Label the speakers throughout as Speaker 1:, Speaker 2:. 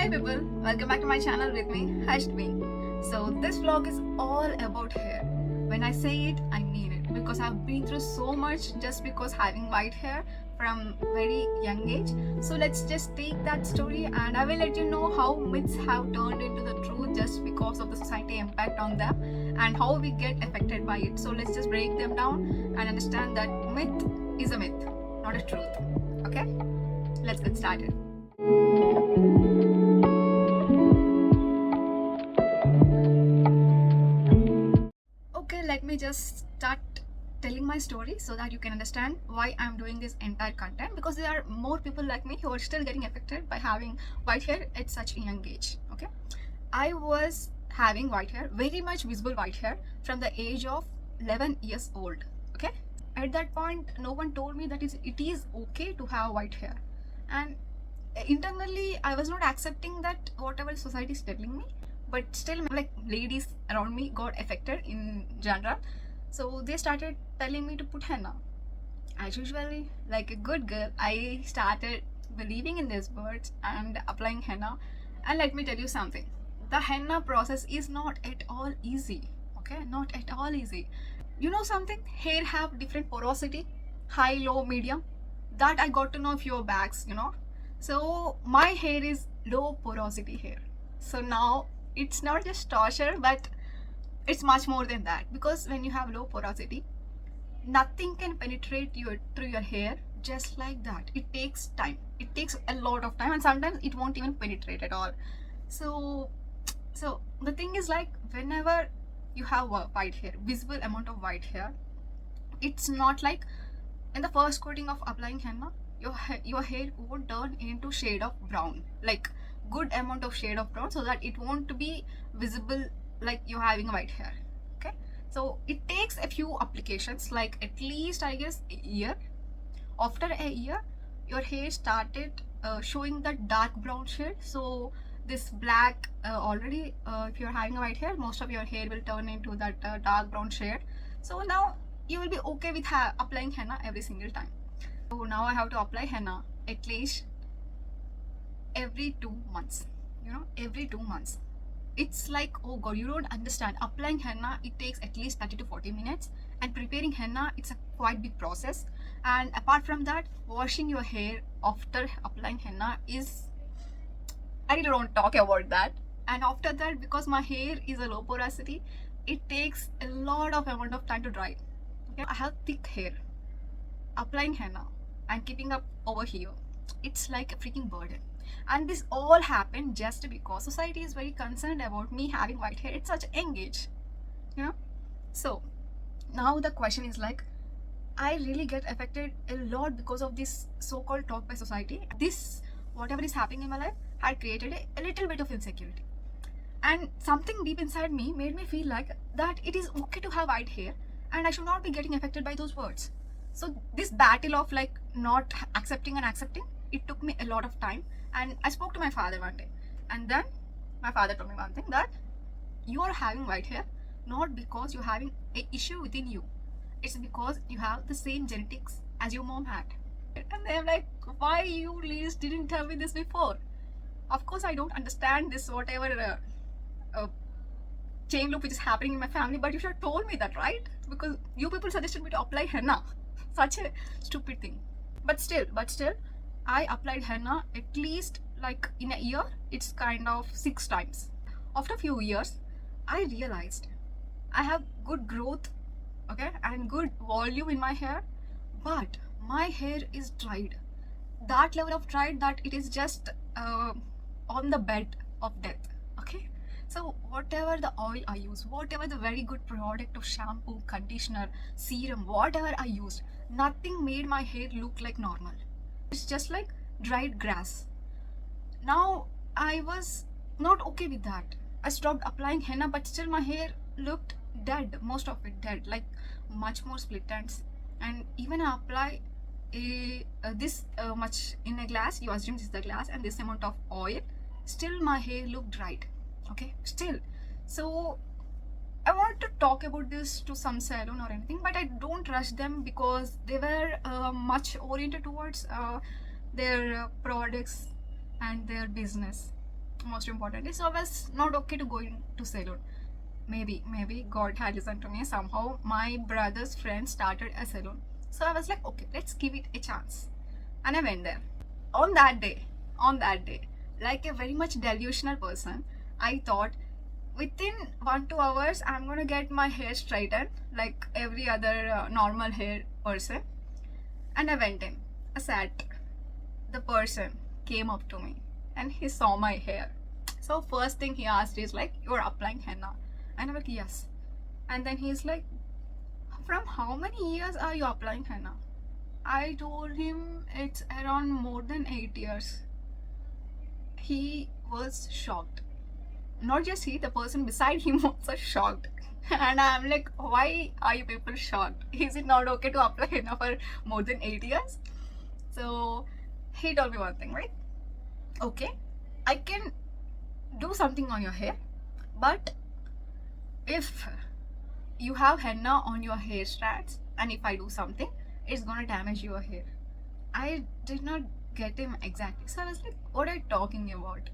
Speaker 1: Hey people, welcome back to my channel with me, Hashmi. So this vlog is all about hair. When I say it, I mean it because I've been through so much just because having white hair from very young age. So let's just take that story and I will let you know how myths have turned into the truth just because of the society impact on them and how we get affected by it. So let's just break them down and understand that myth is a myth, not a truth. Okay? Let's get started. Okay, let me just start telling my story so that you can understand why I'm doing this entire content, because there are more people like me who are still getting affected by having white hair at such a young age. Okay, I was having white hair, very much visible white hair, from the age of 11 years old. Okay, at that point no one told me that it is okay to have white hair, and internally I was not accepting that whatever society is telling me, but still like ladies around me got affected in general, so they started telling me to put henna. As usually, like a good girl, I started believing in these words and applying henna. And let me tell you something, the henna process is not at all easy. Okay, not at all easy. You know something, hair have different porosity, high, low, medium. That I got to know a few bags, so my hair is low porosity hair. So now it's not just torture, but it's much more than that, because when you have low porosity, nothing can penetrate through your hair just like that. It takes time. It takes a lot of time, and sometimes it won't even penetrate at all. So the thing is, like, whenever you have white hair, visible amount of white hair, it's not like in the first coating of applying henna, your hair won't turn into shade of brown, like good amount of shade of brown, so that it won't be visible like you're having white hair. Okay, so it takes a few applications, like at least I guess a year. After a year, your hair started showing that dark brown shade. So this black already, if you're having a white hair, most of your hair will turn into that dark brown shade. So now you will be okay with applying henna every single time. So now I have to apply henna at least every 2 months. Every 2 months. It's like, oh god, you don't understand. Applying henna, it takes at least 30 to 40 minutes, and preparing henna, it's a quite big process. And apart from that, washing your hair after applying henna is, I really don't talk about that. And after that, because my hair is a low porosity, it takes a lot of amount of time to dry. Okay, I have thick hair. Applying henna and keeping up over here, it's like a freaking burden. And this all happened just because society is very concerned about me having white hair at such a young age. So now the question is, like, I really get affected a lot because of this so-called talk by society. This, whatever is happening in my life, had created a little bit of insecurity, and something deep inside me made me feel like that it is okay to have white hair and I should not be getting affected by those words. So this battle of like not accepting and accepting, it took me a lot of time. And I spoke to my father one day, and then my father told me one thing, that you are having white hair not because you're having an issue within you, it's because you have the same genetics as your mom had. And I'm like, why you ladies didn't tell me this before? Of course I don't understand this whatever chain loop which is happening in my family, but you should have told me that, right? Because you people suggested me to apply henna. Such a stupid thing. But still I applied henna at least, like, in a year, it's kind of 6 times. After a few years, I realized I have good growth, okay, and good volume in my hair, but my hair is dried. That level of dried that it is just on the bed of death. Okay, so whatever the oil I use, whatever the very good product of shampoo, conditioner, serum, whatever I used, nothing made my hair look like normal. It's just like dried grass. Now I was not okay with that. I stopped applying henna, but still my hair looked dead, most of it dead, like much more split ends. And even I apply this much in a glass, you assume this is the glass, and this amount of oil, still my hair looked dried. Okay, still. So I wanted to talk about this to some salon or anything, but I don't rush them because they were much oriented towards their products and their business. most importantly. So I was not okay to go into salon. Maybe God had listened to me somehow. My brother's friend started a salon, so I was like, okay, let's give it a chance, and I went there. On that day, like a very much delusional person, I thought within 1-2 hours I'm gonna get my hair straightened like every other normal hair person. And I went in. I sat. The person came up to me and he saw my hair. So first thing he asked is like, "You're applying henna?" And I'm like, "Yes." And then he's like, "From how many years are you applying henna?" I told him it's around more than 8 years. He was shocked. Not just he, the person beside him also shocked. And I'm like, why are you people shocked? Is it not okay to apply henna for more than 8 years? So he told me one thing, right? Okay, I can do something on your hair, but if you have henna on your hair strands and if I do something, it's gonna damage your hair. I did not get him exactly. So I was like, what are you talking about?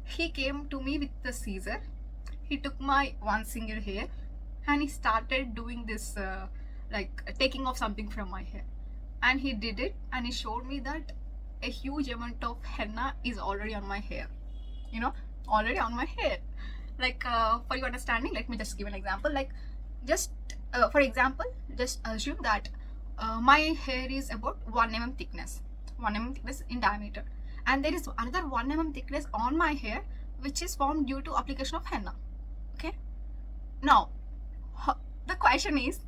Speaker 1: He came to me with the scissor. He took my one single hair and he started doing this like taking off something from my hair. And he did it and he showed me that a huge amount of henna is already on my hair. You know, already on my hair. Like for your understanding, let me just give an example. Like just for example, just assume that my hair is about 1 mm thickness, 1 mm thickness in diameter, and there is another 1 mm thickness on my hair which is formed due to application of henna. Okay, now the question is,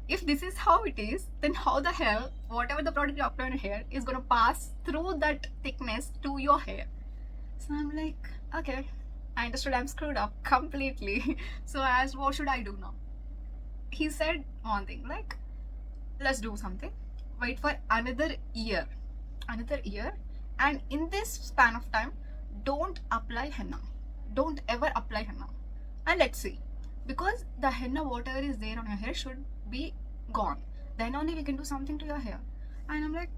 Speaker 1: if this is how it is, then how the hell whatever the product you apply on your hair is going to pass through that thickness to your hair? So I'm like, okay, I understood, I'm screwed up completely. So I asked, what should I do now? He said one thing, like, let's do something, wait for another year, and in this span of time, don't apply henna, don't ever apply henna, and let's see, because the henna, whatever is there on your hair, should be gone, then only we can do something to your hair. And I'm like,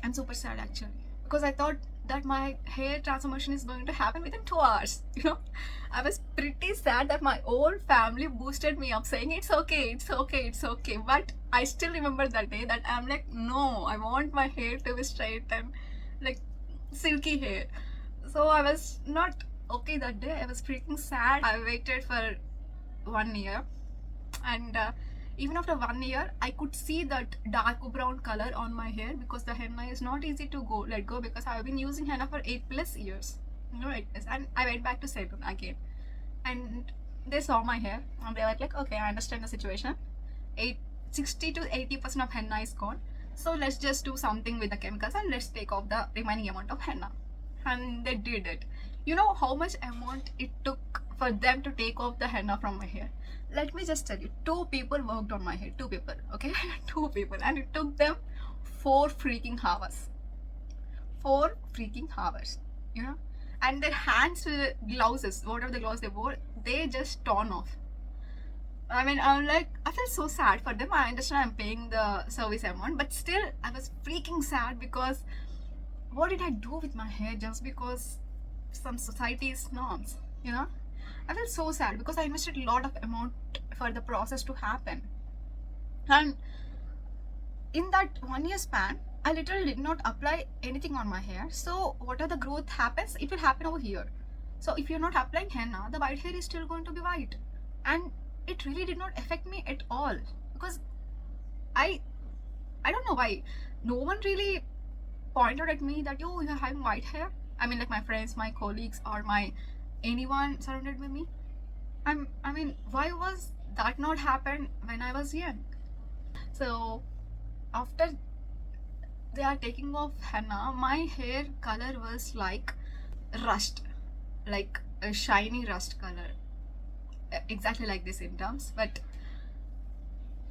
Speaker 1: I'm super sad actually, because I thought that my hair transformation is going to happen within 2 hours. You know, I was pretty sad that my whole family boosted me up saying it's okay, it's okay, it's okay. But I still remember that day that I'm like, no, I want my hair to be straight and like silky hair. So I was not okay that day. I was freaking sad. I waited for 1 year, and even after 1 year, I could see that dark brown color on my hair, because the henna is not easy to let go, because I've been using henna for 8+ years. You know, 8+. And I went back to salon again, and they saw my hair and they were like, okay, I understand the situation. 60 to 80% of henna is gone. So let's just do something with the chemicals and let's take off the remaining amount of henna. And they did it. You know how much amount it took for them to take off the henna from my hair? Let me just tell you, 2 people worked on my hair. 2 people, okay? 2 people. And it took them 4 freaking hours. 4 freaking hours, you know? And their hands, glouses, whatever the gloves they wore, they just torn off. I mean, I'm like, I feel so sad for them. I understand I'm paying the service amount, but still, I was freaking sad, because what did I do with my hair just because some society's norms, you know? I felt so sad because I invested a lot of amount for the process to happen. And in that 1 year span, I literally did not apply anything on my hair. So whatever the growth happens, it will happen over here. So if you're not applying henna, the white hair is still going to be white. And it really did not affect me at all, because I don't know why no one really pointed at me that, yo, you're having white hair. I mean, like my friends, my colleagues, or anyone surrounded with me. I mean, why was that not happen when I was young? So after they are taking off henna, my hair color was like rust, like a shiny rust color, exactly like this in terms. But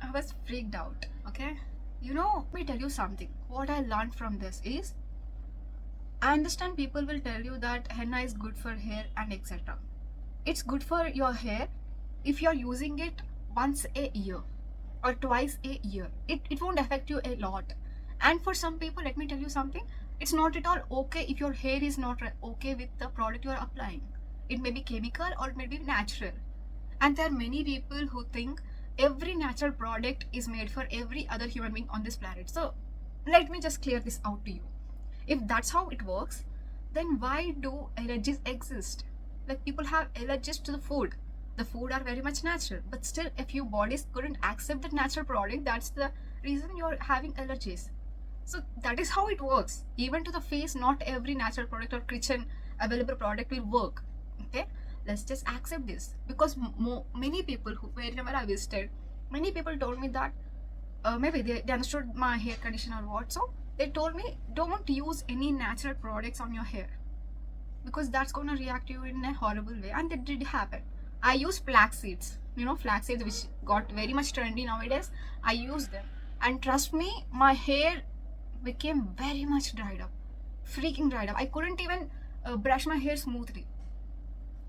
Speaker 1: I was freaked out. Okay, you know, let me tell you something. What I learned from this is, I understand people will tell you that henna is good for hair and etc. It's good for your hair if you're using it once a year or twice a year. It won't affect you a lot. And for some people, let me tell you something, It's not at all okay if your hair is not okay with the product you are applying. It may be chemical or it may be natural. And there are many people who think every natural product is made for every other human being on this planet. So let me just clear this out to you. If that's how it works, then why do allergies exist? Like, people have allergies to the food. The food are very much natural, but still if your bodies couldn't accept the natural product, that's the reason you're having allergies. So that is how it works. Even to the face, not every natural product or kitchen available product will work. Okay, let's just accept this, because many people who, wherever I visited, many people told me that maybe they understood my hair condition or what. So they told me, don't use any natural products on your hair because that's gonna react to you in a horrible way. And that did happen. I use flax seeds, flax seeds, which got very much trendy nowadays. I use them, and trust me, my hair became very much dried up, freaking dried up. I couldn't even brush my hair smoothly.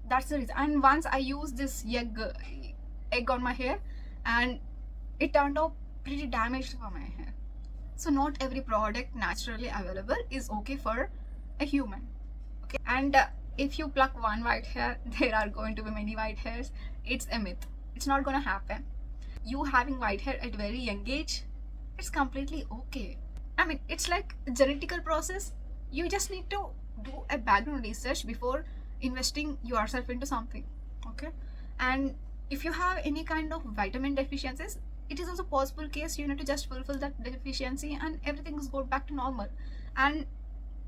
Speaker 1: That's the reason. And once I used this egg on my hair, and it turned out pretty damaged for my hair. So not every product naturally available is okay for a human. Okay, and if you pluck one white hair, there are going to be many white hairs. It's a myth. It's not gonna happen. You having white hair at very young age, it's completely okay. I mean, it's like a genetical process. You just need to do a background research before investing yourself into something. Okay, and if you have any kind of vitamin deficiencies, it is also possible case you need to just fulfill that deficiency and everything is go back to normal. And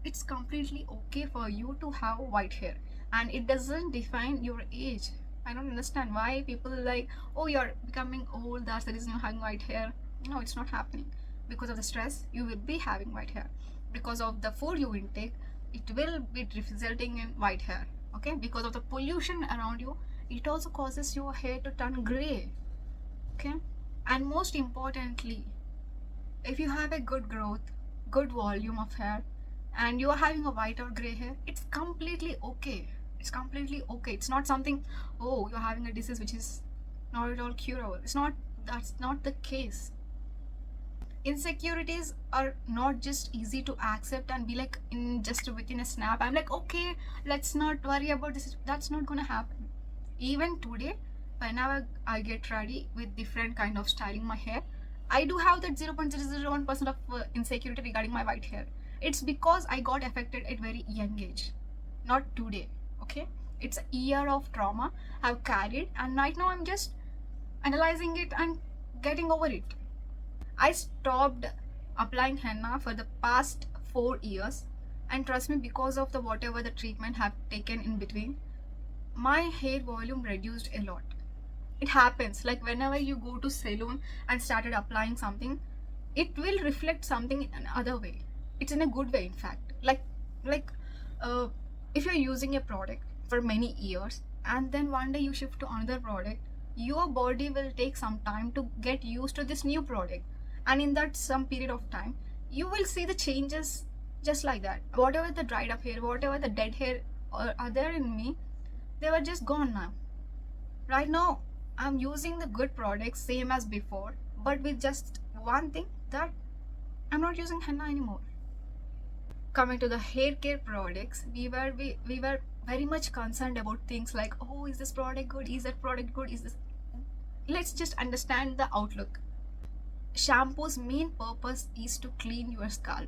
Speaker 1: it's completely okay for you to have white hair, and it doesn't define your age. I don't understand why people like, oh, you're becoming old, that's the reason you're having white hair. No, it's not happening. Because of the stress, you will be having white hair. Because of the food you intake, it will be resulting in white hair. Okay, because of the pollution around you, it also causes your hair to turn gray. Okay, and most importantly, if you have a good growth, good volume of hair, and you are having a white or gray hair, it's completely okay. It's completely okay. It's not something, oh, you're having a disease which is not at all curable. It's not. That's not the case. Insecurities are not just easy to accept and be like in just within a snap, I'm like, okay, let's not worry about this. That's not gonna happen. Even today, whenever I get ready with different kind of styling my hair, I do have that 0.001% of insecurity regarding my white hair. It's because I got affected at very young age, not today. Okay, it's a year of trauma I've carried, and right now I'm just analyzing it and getting over it. I stopped applying henna for the past 4 years, and trust me, because of the whatever the treatment have taken in between, my hair volume reduced a lot. It happens like whenever you go to salon and started applying something, it will reflect something in another way. It's in a good way, in fact. Like if you're using a product for many years and then one day you shift to another product, your body will take some time to get used to this new product, and in that some period of time you will see the changes. Just like that, whatever the dried up hair, whatever the dead hair are there in me, they were just gone now. Right now I'm using the good products same as before, but with just one thing, that I'm not using henna anymore. Coming to the hair care products, we were very much concerned about things like, oh, is this product good, is that product good, is this. Let's just understand the outlook. Shampoo's main purpose is to clean your scalp.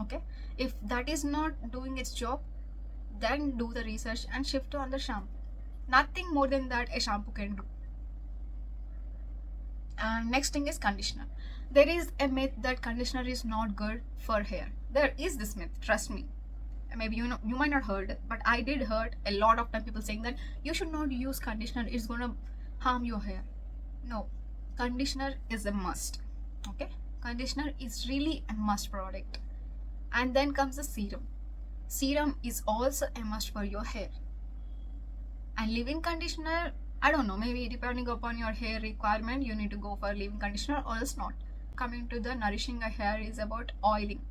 Speaker 1: Okay, if that is not doing its job, then do the research and shift to another shampoo. Nothing more than that a shampoo can do. And next thing is conditioner. There is a myth that conditioner is not good for hair. There is this myth, trust me. Maybe you might not heard it, but I did heard a lot of time people saying that you should not use conditioner, it's gonna harm your hair. No, conditioner is a must. Okay, conditioner is really a must product. And then comes the serum. Serum is also a must for your hair. And leave-in conditioner, I don't know, maybe depending upon your hair requirement, you need to go for leave-in conditioner or else not. Coming to the nourishing a hair is about oiling.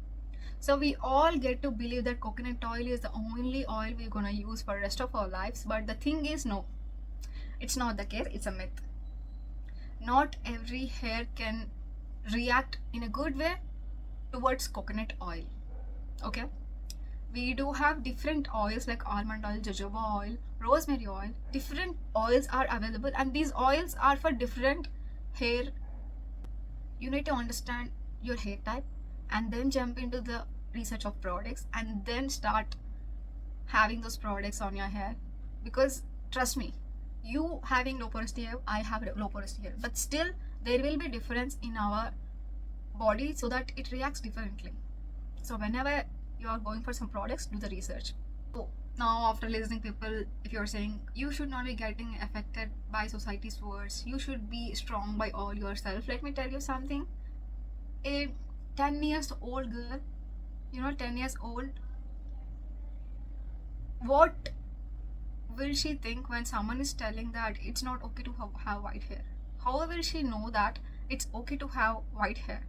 Speaker 1: So we all get to believe that coconut oil is the only oil we're gonna use for the rest of our lives, but the thing is, no, it's not the case. It's a myth. Not every hair can react in a good way towards coconut oil. Okay, we do have different oils like almond oil, jojoba oil, rosemary oil. Different oils are available, and these oils are for different hair. You need to understand your hair type and then jump into the research of products and then start having those products on your hair. Because trust me, you having low porosity hair, I have low porosity hair, but still there will be difference in our body so that it reacts differently. So whenever you are going for some products, do the research. So now after listening people, if you're saying you should not be getting affected by society's words, you should be strong by all yourself, let me tell you something. A 10 years old girl, 10 years old, what will she think when someone is telling that it's not okay to have white hair? How will she know that it's okay to have white hair?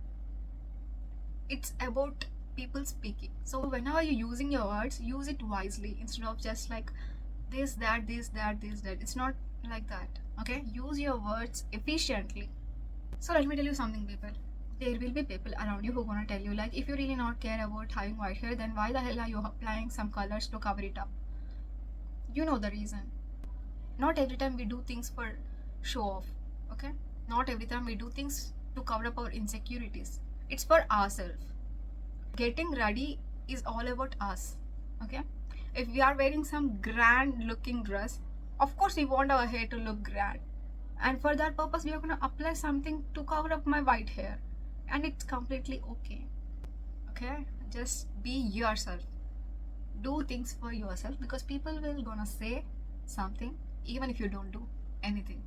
Speaker 1: It's about people speaking. So whenever you're using your words, use it wisely instead of just like this, that, this, that, this, that. It's not like that. Okay? Use your words efficiently. So let me tell you something, people. There will be people around you who are gonna tell you like, if you really not care about having white hair, then why the hell are you applying some colors to cover it up? You know the reason. Not every time we do things for show off. Okay? Not every time we do things to cover up our insecurities. It's for ourselves. Getting ready is all about us. Okay? If we are wearing some grand looking dress, of course we want our hair to look grand, and for that purpose we are going to apply something to cover up my white hair, and it's completely okay. Okay, just be yourself, do things for yourself, because people will gonna say something even if you don't do anything.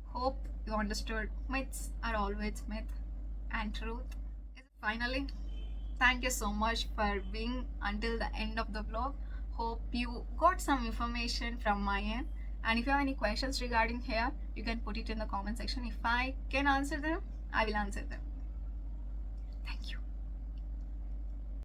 Speaker 1: Hope you understood. Myths are always myth and truth. Finally, thank you so much for being until the end of the vlog. Hope you got some information from my end, and if you have any questions regarding hair, you can put it in the comment section. If I can answer them, I will answer them.